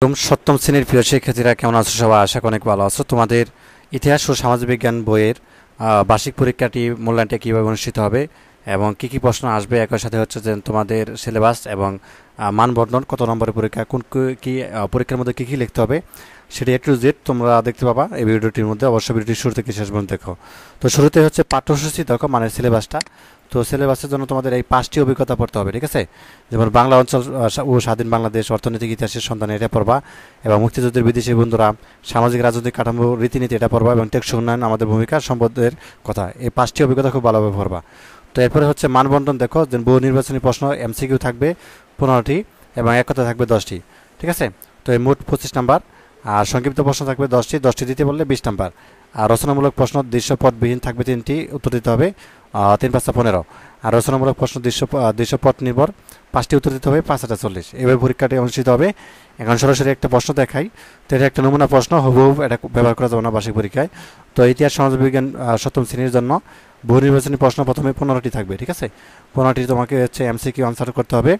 সপ্তম শ্রেণীর প্রিয় শিক্ষার্থীরা কেমন আছো? সবাই আশা করি অনেক ভালো আছো। তোমাদের ইতিহাস ও সমাজ বিজ্ঞান বইয়ের বার্ষিক পরীক্ষাটি মূল্যায়নটা কীভাবে অনুষ্ঠিত হবে এবং কী কী প্রশ্ন আসবে, একই সাথে হচ্ছে যে তোমাদের সিলেবাস এবং মানবন্ধন কত নম্বরের পরীক্ষা, কোন কী পরীক্ষার মধ্যে কী কী লিখতে হবে সেটি A to Z তোমরা দেখতে পাবা এই ভিডিওটির মধ্যে। অবশ্যই ভিডিওটি শুরু থেকে শেষ পর্যন্ত দেখো। তো শুরুতে হচ্ছে পাঠ্যসূচি দেখো, মানে সিলেবাসটা। তো সিলেবাসের জন্য তোমাদের এই 5টি অভিজ্ঞতা পড়তে হবে, ঠিক আছে? যেমন বাংলা অঞ্চল ও স্বাধীন বাংলাদেশ, অর্থনৈতিক ইতিহাসের সন্ধান, এটা পড়বা। এবং মুক্তিযুদ্ধের বিদেশি বন্ধুরা, সামাজিক রাজনৈতিক কাঠামো, রীতিনীতি, এটা পড়বা। এবং টেকসই উন্নয়ন, আমাদের ভূমিকা, সম্পদের কথা। এই 5টি অভিজ্ঞতা খুব ভালোভাবে পড়বা। তো এরপরে হচ্ছে মানবন্ধন দেখো, যে বহু নির্বাচনী প্রশ্ন MCQ থাকবে 15টি এবং এক কথা থাকবে 10টি, ঠিক আছে? তো এই মোট 25 নাম্বার। আর সংক্ষিপ্ত প্রশ্ন থাকবে 10টি দিতে বললে 20 নাম্বার। আর রচনামূলক প্রশ্ন দৃশ্যপটবিহীন থাকবে 3টি, উত্তর দিতে হবে 3 5 15। আর রচনামূলক প্রশ্ন দৃশ্যপট নির্ভর 5টি, উত্তর দিতে হবে 5 40। এভাবে পরীক্ষাটি অনুষ্ঠিত হবে। এখন সরাসরি একটা প্রশ্ন দেখাই। তো এটা একটা নমুনা প্রশ্ন, হুবহু এটা ব্যবহার করা যাবে না বার্ষিক পরীক্ষায়। তো ইতিহাস সমাজবিজ্ঞান সপ্তম শ্রেণীর জন্য বহু নির্বাচনী প্রশ্ন প্রথমে 15টি থাকবে, ঠিক আছে? 15টি তোমাকে হচ্ছে MCQ আনসার করতে হবে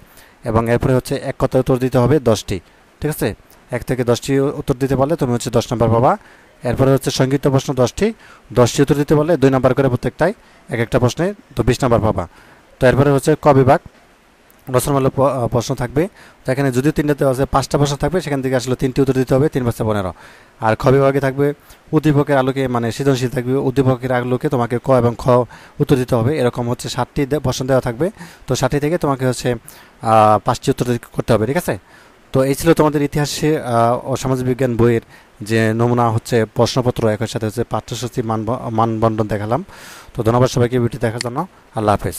এবং এরপরে হচ্ছে এক কথায় উত্তর দিতে হবে 10টি, ঠিক আছে? 1 থেকে 10টি উত্তর দিতে পারলে তুমি হচ্ছে 10 নাম্বার পাবা। এরপরে হচ্ছে সংক্ষিপ্ত প্রশ্ন 10টি উত্তর দিতে পারলে 2 নাম্বার করে প্রত্যেকটাই, একটা প্রশ্নে তো 20 নাম্বার পাবা। তো এরপরে হচ্ছে ক বিভাগ, রচনামূলক প্রশ্ন থাকবে। তো এখানে যদিও 3টাতে আছে 5টা প্রশ্ন থাকবে, সেখান থেকে আসলে 3টি উত্তর দিতে হবে, 3 5 15। আর খ বিভাগে থাকবে উদ্দীপকের আলোকে, মানে সৃজনশীল থাকবে, উদ্দীপকের আলোকে তোমাকে ক এবং খ উত্তর দিতে হবে। এরকম হচ্ছে 7টি প্রশ্ন দেওয়া থাকবে। তো 7টি থেকে তোমাকে হচ্ছে 5টি উত্তর করতে হবে, ঠিক আছে? তো এই ছিল তোমাদের ইতিহাসে ও সমাজ বিজ্ঞান বইয়ের যে নমুনা হচ্ছে প্রশ্নপত্র, একই সাথে হচ্ছে পাঠ্যসূচি মানবন্ধন দেখালাম। তো ধন্যবাদ সবাইকে ভিডিওটি দেখার জন্য। আল্লাহ হাফেজ।